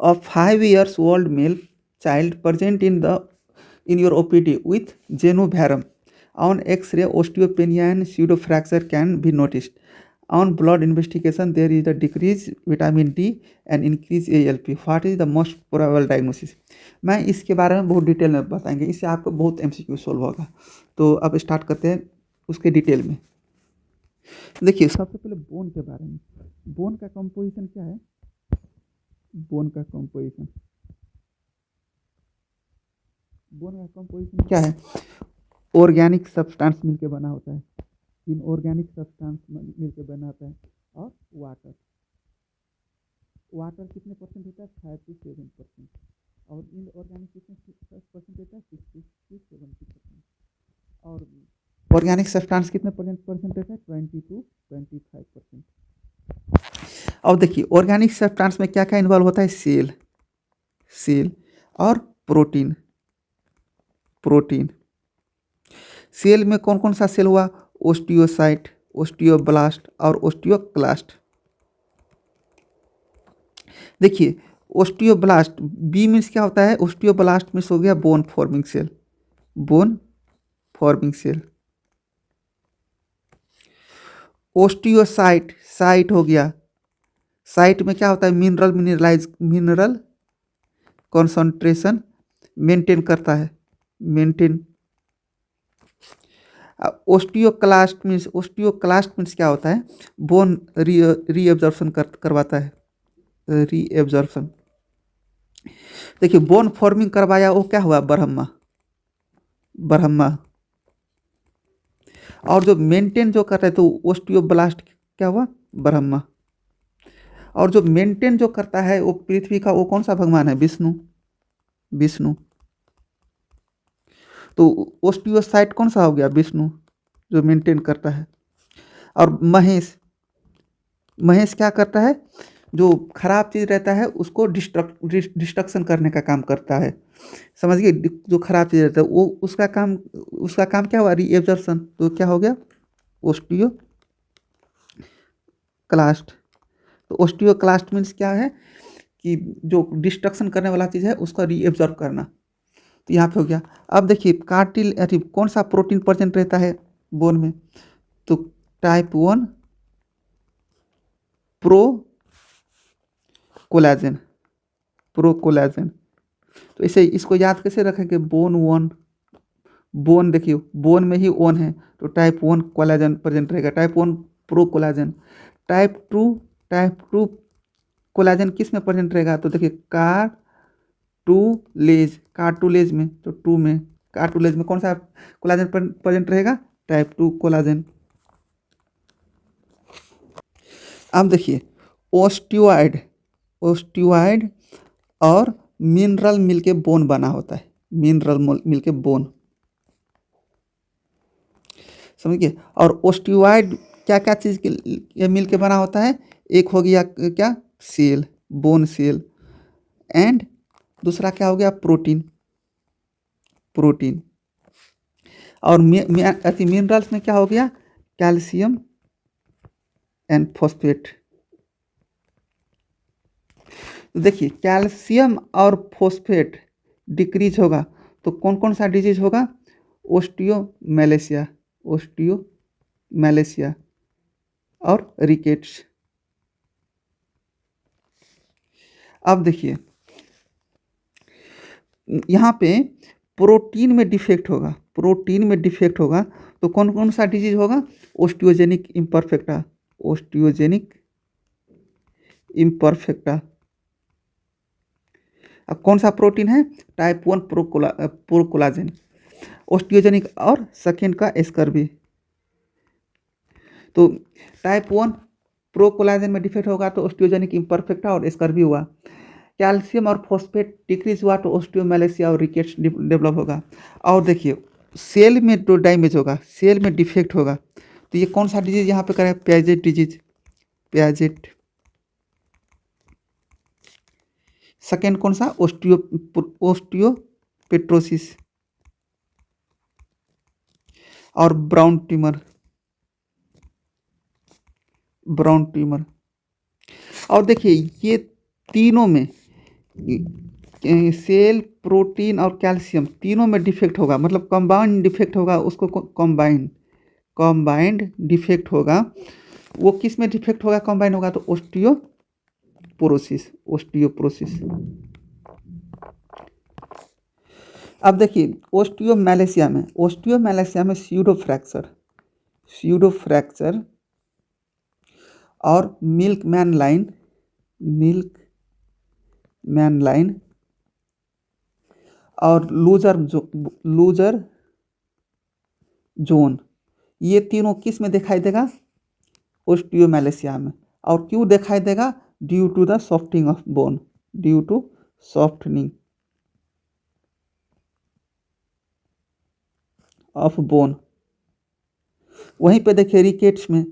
A 5 years old male child present in your OPD with Genu-Bharam. On X-ray, osteopenia and pseudofracture can be noticed. On blood investigation, there is a decrease vitamin D and increase ALP. What is the most probable diagnosis? मैं इसके बारे में बहुत detail में बताएंगे, इससे आपको बहुत MCQ सोल्व होगा। तो अब स्टार्ट करते हैं उसके डिटेल में। देखिए सबसे पहले बोन के बारे में। बोन का कंपोजिशन क्या है? बोन का कंपोजिशन क्या है? ऑर्गेनिक सब्सटेंस मिलके बना होता है, इनऑर्गेनिक सब्सटेंस मिलके बना होता है, और वाटर कितने परसेंट होता है? 5 to 7%, और इनऑर्गेनिक कितने परसेंट होता है? 60 to 70%, और ऑर्गेनिक सब्सटेंस कितने परसेंट रहता है? 20 to 25%। अब देखिए ऑर्गेनिक सब्सटेंस में क्या क्या इन्वॉल्व होता है? सेल और प्रोटीन। सेल में कौन कौन सा सेल हुआ? ओस्टियोसाइट, ओस्टियोब्लास्ट और ओस्टियोक्लास्ट। देखिए ओस्टियोब्लास्ट, बी मीन्स क्या होता है? ओस्टियोब्लास्ट मीन्स हो गया bone forming cell. Osteocyte, cyte हो गया, साइट में क्या होता है? मिनरल कॉन्सेंट्रेशन मेंटेन करता है, ओस्टियोक्लास्ट मीन्स क्या होता है? बोन रीएब्जॉर्प्शन करवाता है, रीएब्जॉर्प्शन। देखिए बोन फॉर्मिंग करवाया, वो क्या हुआ? ब्रह्मा। और जो मेंटेन जो कर रहे थे ओस्टियोब्लास्ट, क्या हुआ? ब्रह्मा। और जो मेंटेन जो करता है वो पृथ्वी का वो कौन सा भगवान है? विष्णु। तो ओस्टियोसाइट कौन सा हो गया? विष्णु, जो मेंटेन करता है। और महेश क्या करता है? जो खराब चीज रहता है उसको डिस्ट्रक्शन करने का काम करता है, समझ गए? जो खराब चीज रहता है वो उसका काम क्या हुआ? रीएब्जॉर्प्शन। तो क्या हो गया? ओस्टियोक्लास्ट। तो ओस्टियोक्लास्ट मीन्स क्या है? कि जो डिस्ट्रक्शन करने वाला चीज है उसका रीएब्जॉर्ब करना। तो यहाँ पे हो गया। अब देखिए कौन सा प्रोटीन प्रेजेंट रहता है बोन में? तो टाइप 1 प्रोकोलाजन। तो इसे इसको याद कैसे रखेंगे? बोन देखिए बोन में ही ओन है, तो टाइप 1 कोलाजन प्रेजेंट रहेगा, टाइप 1 प्रोकोलाजन। टाइप टू कोलाजन किस में प्रेजेंट रहेगा? तो देखिए कार्टुलेज में, तो कार्टुलेज में कौन सा कोलाजन प्रेजेंट रहेगा? Type 2 collagen. अब देखिए ओस्टियोइड और मिनरल मिलके बोन बना होता है, मिलके बोन, समझिए। और ओस्टियोइड क्या क्या चीज के मिलके बना होता है? एक हो गया क्या? सेल, बोन सेल, एंड दूसरा क्या हो गया? प्रोटीन। और मिनरल्स में क्या हो गया? Calcium and phosphate. तो देखिए कैल्शियम और फॉस्फेट डिक्रीज होगा तो कौन कौन सा डिजीज होगा? ओस्टियोमैलेशिया और रिकेट्स। अब देखिए यहाँ पे प्रोटीन में डिफेक्ट होगा तो कौन कौन सा डिजीज होगा? Osteogenic imperfecta. अब कौन सा प्रोटीन है? टाइप 1 प्रोकोलाजन, ओस्टियोजेनिक, और सेकेंड का एस्कर्बी। तो टाइप 1 प्रोकोलाजन में डिफेक्ट होगा तो ओस्टियोजेनिक इम्परफेक्टा और एस्कर्बी हुआ। कैल्शियम और फॉस्फेट डिक्रीज हुआ तो ओस्टियोमैलेशिया और रिकेट्स डेवलप होगा। और देखिए सेल में जो डैमेज होगा, सेल में डिफेक्ट होगा, तो ये कौन सा डिजीज यहाँ पे करें? प्याजेट। सेकेंड कौन सा? ओस्टियोपेट्रोसिस और ब्राउन ट्यूमर। और देखिए ये तीनों में सेल, प्रोटीन और कैल्शियम तीनों में डिफेक्ट होगा, मतलब कंबाइंड डिफेक्ट होगा, उसको कंबाइंड डिफेक्ट होगा। वो किस में डिफेक्ट होगा, कंबाइंड होगा तो ओस्टियोपोरोसिस। अब देखिए ओस्टियोमैलेशिया में स्यूडो फ्रैक्चर और मिल्क मैन लाइन और लूजर जोन, ये तीनों किस में दिखाई देगा, ओस्टियोमैलेशिया में। और क्यों दिखाई देगा, due to the softening of bone, due to softening of bone. वहीं पे देखिए रिकेट्स में,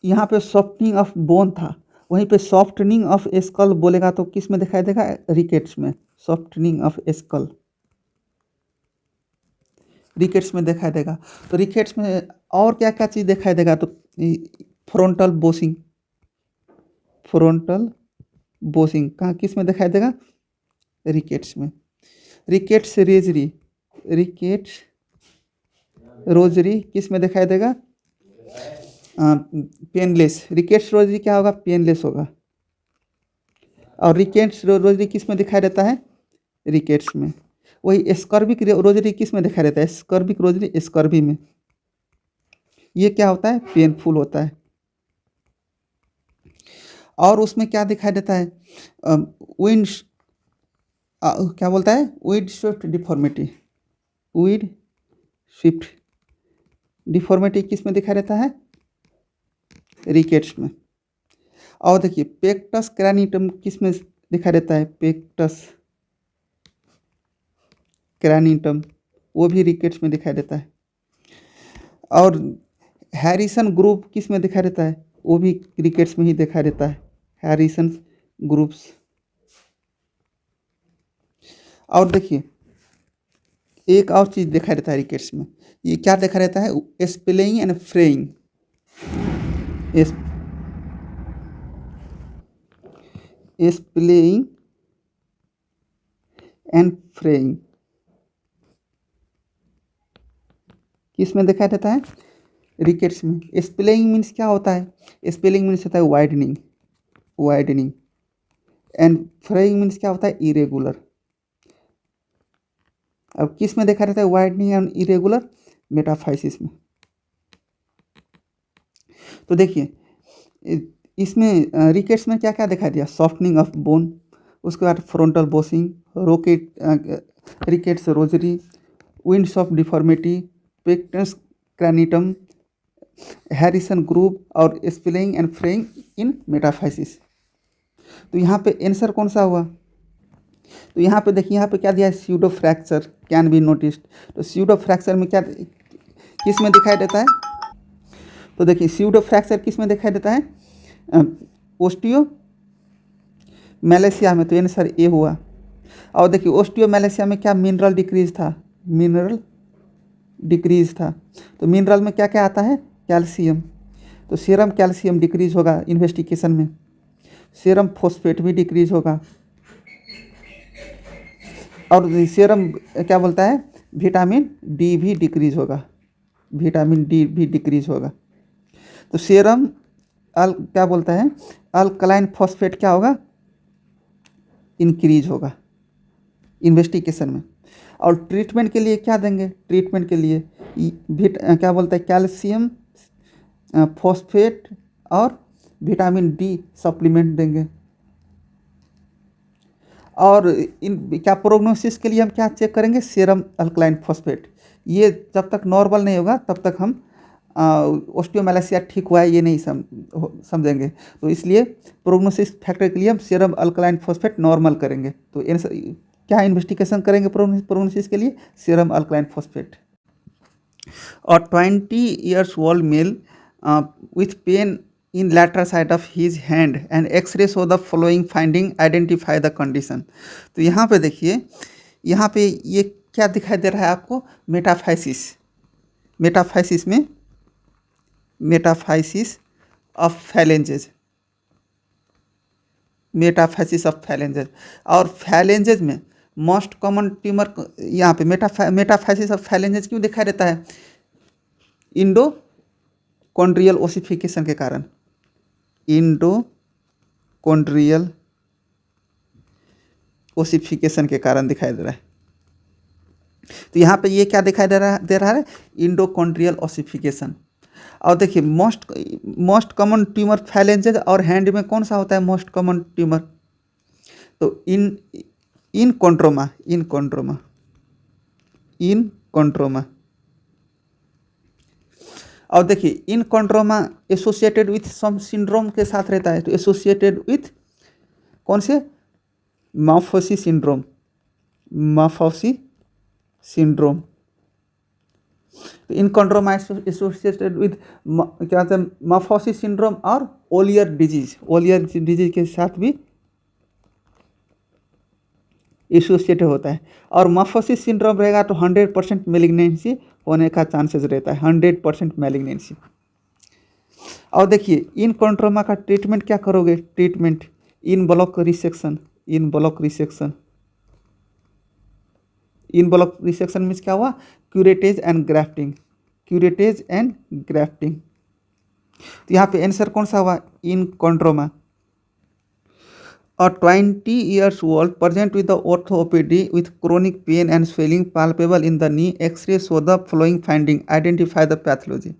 यहाँ पे सॉफ्टनिंग ऑफ बोन था, वहीं पे सॉफ्टनिंग ऑफ स्कल बोलेगा तो किस में दिखाई देगा, रिकेट्स में, सॉफ्टनिंग ऑफ स्कल रिकेट्स में दिखाई देगा। तो रिकेट्स में और क्या क्या चीज़ दिखाई देगा, तो फ्रंटल बोसिंग कहाँ किस में दिखाई देगा, रिकेट्स में। रिकेट्स रोजरी किस में दिखाई देगा, पेनलेस। रिकेट्स रोजरी क्या होगा, पेनलेस होगा। और रिकेट्स रोजरी किस में दिखाई देता है, रिकेट्स में। वही स्कर्विक रोजरी किस में दिखाई देता है, स्कर्विक रोजरी स्कर्वी में। ये क्या होता है, पेनफुल होता है। और उसमें क्या दिखाई देता है, विंड क्या बोलता है, विंड स्विफ्ट डिफॉर्मिटी किस में दिखाई देता है, रिकेट्स में। और देखिए पेक्टस क्रैनिटम किस में दिखाई देता है, पेक्टस क्रैनिटम, वो भी रिकेट्स में दिखाई देता है। और हैरिसन ग्रुप किस में दिखाई देता है, वो भी रिकेट्स में ही दिखाई देता है, हैरिसन ग्रुप्स। और देखिए एक और चीज़ दिखाई देता है रिकेट्स में, ये क्या दिखा रहता है, स्प्लेइंग एंड फ्रेइंग। स्प्लेइंग एंड फ्रेइंग किस में दिखाई देता है, रिकेट्स में। स्पेलिंग मीन्स क्या होता है, स्पेलिंग मीन्स होता है वाइडनिंग एंड फ्रेइंग मीन्स क्या होता है, इरेगुलर। अब किस में देखा रहता है, वाइडनिंग एंड इरेगुलर, मेटाफाइसिस में। तो देखिए इसमें रिकेट्स में क्या क्या दिखाई दिया, सॉफ्टनिंग ऑफ बोन, उसके बाद frontal bossing, rickets rosary, winds of deformity, pectus carinatum, Harrison group और splaying and fraying in metaphysis. तो यहाँ पे आंसर कौन सा हुआ, तो यहाँ पे देखिए, यहाँ पे क्या दिया है, pseudo fracture can be noticed. तो स्यूडो फ्रैक्चर में क्या किस में दिखाई देता है, तो देखिए स्यूडो फ्रैक्चर किस में दिखाई देता है, ओस्टियो मैलेशिया में, तो आंसर ए हुआ। और देखिए ओस्टियो मैलेशिया में क्या मिनरल डिक्रीज था, तो मिनरल में क्या क्या आता है, कैल्शियम, तो सीरम कैल्शियम डिक्रीज होगा इन्वेस्टिगेशन में, सीरम फॉस्फेट भी डिक्रीज होगा, और सीरम क्या बोलता है, विटामिन डी भी डिक्रीज होगा, तो सीरम क्या बोलता है, अल्कलाइन फॉस्फेट क्या होगा, इंक्रीज होगा इन्वेस्टिगेशन में। और ट्रीटमेंट के लिए क्या देंगे, ट्रीटमेंट के लिए क्या बोलता है, कैल्शियम फॉस्फेट और विटामिन डी सप्लीमेंट देंगे। और इन क्या प्रोग्नोसिस के लिए हम क्या चेक करेंगे, सीरम अल्कलाइन फॉस्फेट। ये जब तक नॉर्मल नहीं होगा तब तक हम ओस्टियोमैलेशिया ठीक हुआ है ये नहीं समझेंगे। तो इसलिए प्रोग्नोसिस फैक्टर के लिए हम सीरम अल्कलाइन फॉस्फेट नॉर्मल करेंगे। तो क्या इन्वेस्टिगेशन करेंगे प्रोग्नोसिस के लिए, सीरम अल्कलाइन फॉस्फेट। और 20 years old male with pain in lateral side of his hand and x-ray show the following finding, identify the condition। तो यहाँ पे देखिए, यहाँ पे ये क्या दिखाई दे रहा है आपको, मेटाफाइसिस ऑफ फैलेंजेज। मेटाफेसिस ऑफ फैलेंजेज। और फैलेंजेज में मोस्ट कॉमन ट्यूमर यहाँ पे मेटाफेसिस ऑफ फैलेंजेज क्यों दिखाई देता है? इंडोकॉन्ड्रियल ओसिफिकेशन के कारण, इंडोकॉन्ड्रियल ओसिफिकेशन के कारण दिखाई दे रहा है। तो यहाँ पे ये क्या दिखाई दे रहा है? इंडोकॉन्ड्रियल ओसिफिकेशन। और देखिए मोस्ट कॉमन ट्यूमर फैलेंजेज और हैंड में कौन सा होता है मोस्ट कॉमन ट्यूमर? तो इन कॉन्ड्रोमा। और देखिए enchondroma associated with some syndrome के साथ रहता है। तो एसोसिएटेड विथ कौन से? Maffucci syndrome. Enchondroma associated with क्या कहते हैं? माफोसी सिंड्रोम और ओलियर डिजीज के साथ भी एसोसिएटेड होता है। और माफोसिस सिंड्रोम रहेगा तो 100% मेलिग्नेंसी होने का चांसेस रहता है, 100% मेलिग्नेंसी। और देखिए इन कॉन्ड्रोमा का ट्रीटमेंट क्या करोगे? ट्रीटमेंट इन ब्लॉक रिसेक्शन मीन्स क्या हुआ? Curettage and grafting. तो यहाँ पे आंसर कौन सा हुआ? इन chondroma. A 20 years old present with the ortho OPD with chronic pain and swelling palpable in the knee. X-ray show the following finding. Identify the pathology.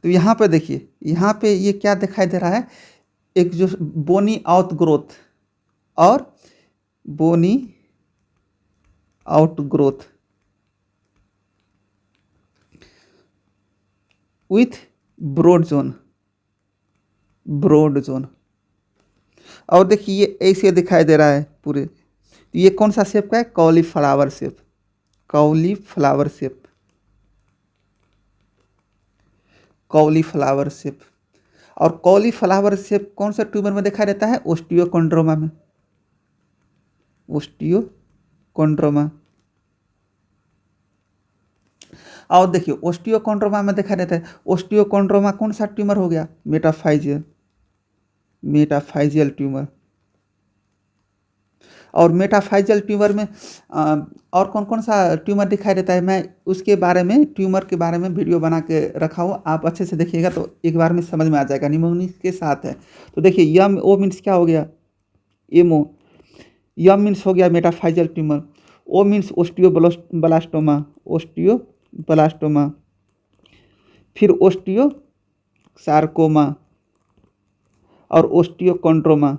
तो यहाँ पे देखिए, यहाँ पे ये क्या दिखाई दे रहा है? एक जो बोनी आउटग्रोथ विथ ब्रॉड जोन। और देखिए ये ऐसे दिखाई दे रहा है पूरे। तो ये कौन सा शेप का है? Cauliflower shape. और कॉलीफ्लावर शेप कौन सा ट्यूमर में दिखाई देता है? ओस्टियोकॉन्ड्रोमा में। और देखिए ओस्टियोकॉन्ड्रोमा में दिखाई देता है। ओस्टियोकॉन्ड्रोमा कौन सा ट्यूमर हो गया? Metaphyseal tumour. और मेटाफाइजियल ट्यूमर में और कौन कौन सा ट्यूमर दिखाई देता है? मैं उसके बारे में ट्यूमर के बारे में वीडियो बना के रखा हूँ, आप अच्छे से देखिएगा तो एक बार में समझ में आ जाएगा। निमोनिया के साथ है। तो देखिए यम ओ मीन्स क्या हो गया? एमओ। यम मीन्स हो गया metaphyseal tumour. O means osteoblastoma. फिर ओस्टियोसार्कोमा और ओस्टियोकॉन्ड्रोमा।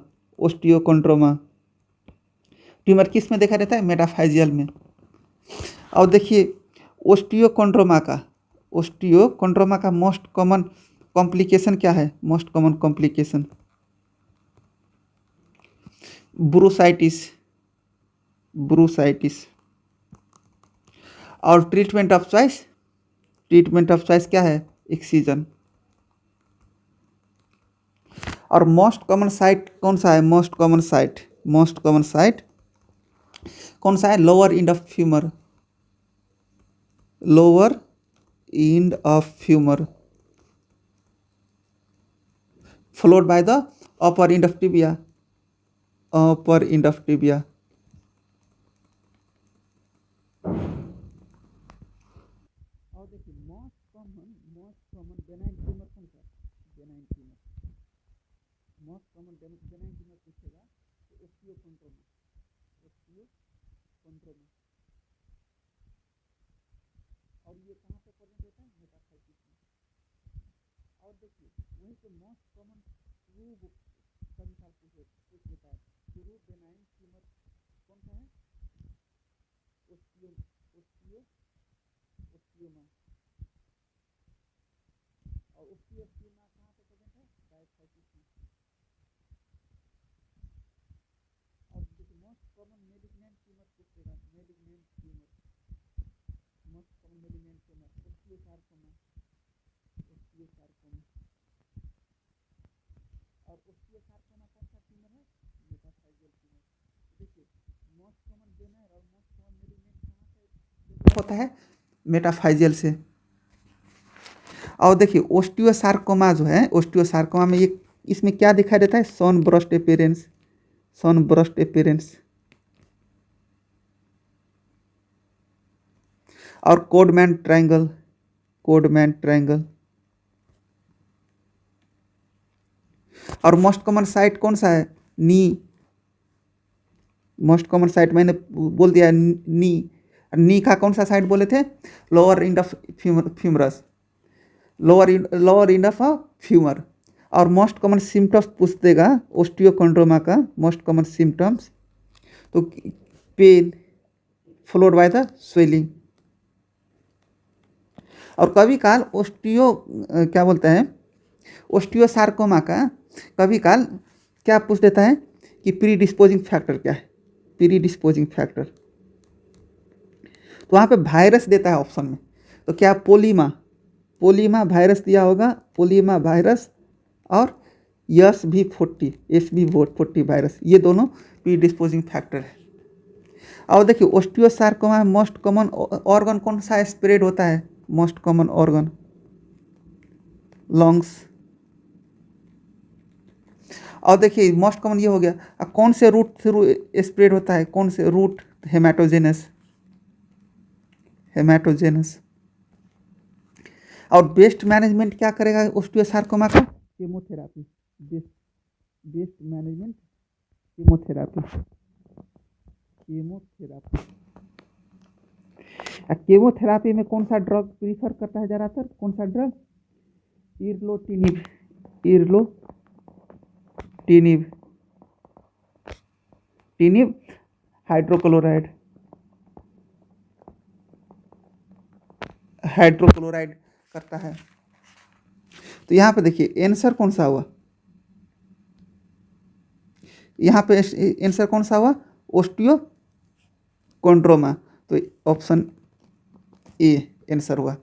ट्यूमर किस में देखा देता है? मेटाफाइजियल में। और देखिए ओस्टियोकॉन्ड्रोमा का मोस्ट कॉमन कॉम्प्लिकेशन क्या है? Most common complication bursitis. और ट्रीटमेंट ऑफ चॉइस क्या है? एक्सीजन। और मोस्ट कॉमन साइट कौन सा है? मोस्ट कॉमन साइट कौन सा है? Lower end of femur followed by the upper end of tibia। और देखिए मोस्ट कॉमन बेनाइन ट्यूमर कौन सा? मोस्ट कॉमन बेनाइन ट्यूमर पूछेगा तो ओस्टियोकॉन्ड्रोमा। और ये कहाँ पे प्रेजेंट होता है? मेटाफाइटिस में। और देखिए वहीं पे मोस्ट कॉमन ट्रू सवाल पूछ लेता है। ट्रू बेनाइन ट्यूमर कौन सा है? ओस्टियोमा। और ओस्टियोमा कहाँ पे प्रेजेंट है? डायफाइटिस में। और देखिए मोस्ट कॉमन मेलिग्नेंट ट्यूमर पूछेगा। Most common malignant tumour osteosarcoma. और ओस्टियोसार्कोमा कौन सा ट्यूमर है? Metaphyseal tumour. देखिए मोस्ट कॉमन बेनाइन और मोस्ट कॉमन मेलिग्नेंट कहाँ से होता है? मेटाफाइजियल से। और देखिए ओस्टियोसार्कोमा जो है, ओस्टियोसार्कोमा में ये इसमें क्या दिखाई देता है? Sun burst sunburst appearance. और कोडमैन ट्रायंगल, कोडमैन ट्रायंगल। और मोस्ट कॉमन साइट कौन सा है? नी। मोस्ट कॉमन साइट मैंने बोल दिया नी। नी का कौन सा साइट बोले थे? Lower end of femurs, lower end of femur. और मोस्ट कॉमन सिम्टम्स पूछ देगा ओस्टियोकोंड्रोमा का, मोस्ट कॉमन सिम्टम्स तो pain followed by the swelling. और कभी काल क्या बोलते हैं, ओस्टियोसार्कोमा का कभी काल क्या पूछ देता है कि प्री डिस्पोजिंग फैक्टर क्या है, प्री डिस्पोजिंग फैक्टर। तो वहाँ पे वायरस देता है ऑप्शन में, तो क्या पोलीमा, पोलीमा वायरस दिया होगा, पोलीमा वायरस। और SB40 वायरस, ये दोनों प्री डिस्पोजिंग फैक्टर है। और देखिए ओस्टियोसार्कोमा में मोस्ट कॉमन ऑर्गन कौन सा स्प्रेड होता है? Most common organ lungs. और देखिए मोस्ट कॉमन ये हो गया। कौन से रूट थ्रू स्प्रेड होता है? कौन से रूट? हेमाटोजेनस, हेमाटोजेनस। और बेस्ट मैनेजमेंट क्या करेगा ओस्टियोसार्कोमा का? Chemotherapy, best management chemotherapy, chemotherapy. Chemotherapy में कौन सा ड्रग प्रीफर करता है ज़्यादातर? कौन सा ड्रग? इरलोटिनिब, इरलोटिनिब, टिनिब हाइड्रोक्लोराइड, हाइड्रोक्लोराइड करता है। तो यहाँ पे देखिए आंसर कौन सा हुआ? यहाँ पे आंसर कौन सा हुआ? ओस्टियोकोंड्रोमा। तो ऑप्शन ए आंसर हुआ।